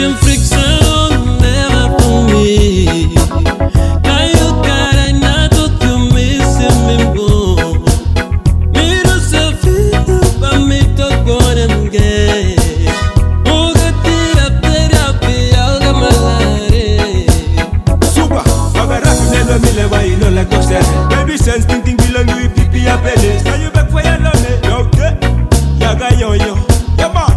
Same friction, never for me. Kayo karay na to tumisimimbo. Miro sa fito pa mito gwanamge. Ugatira terapi alga malare. Super, bagara kunelo mile wa ilo la koksere. Baby sense ting ting bilang you pipi ya pele. Now you back for your love, okay? Yaga yo yo, yama.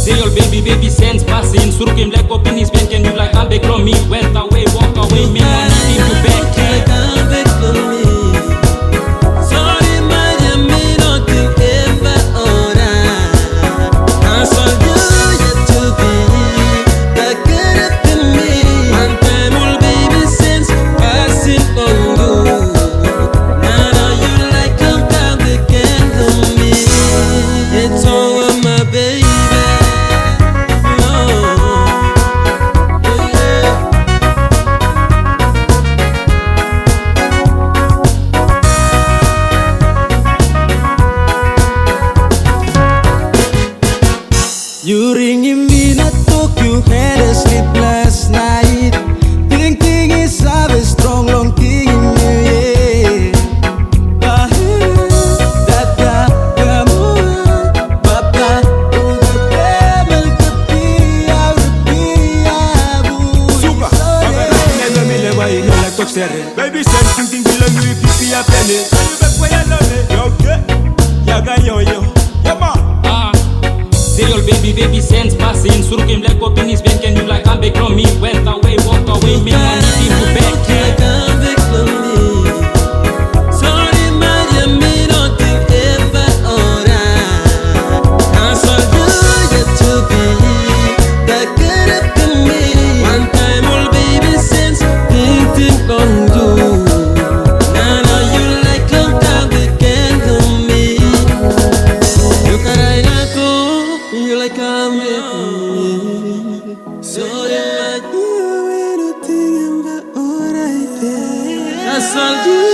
Say your baby sense passing. Surukim like opening space. Can you like come back from me? Went away, walk away. Me no need you back. Come back to me. Sorry, my dear, me nothing ever alright. I saw you yet to be that good up to me. One time, old baby sense passing on you. Now you like come back again to me. It's over, my baby. You ringing me, not talk, you had a sleepless night. Thinking is always strong, long thing in you, yeah. Dada, kamu, papa, udah melketia, bu. Super, bagara kunelo mile wa ilo la koksere. Baby sense ting ting bilang you pipi ya pele. Now you back for your love, okay? Yaga yo yo, yama. Say your baby sense passing. Surukim like opening space. Can you like come back from me? Went away, walk away. Me no need you back. Come back to me. Sorry, my dear, me nothing ever alright. I saw you yet to be that good up to me. One time, old baby sense think on you. Now you like come back again to me. You caray na to, you like come back to me. Sorry, my dear, we nothing ever alright. I saw you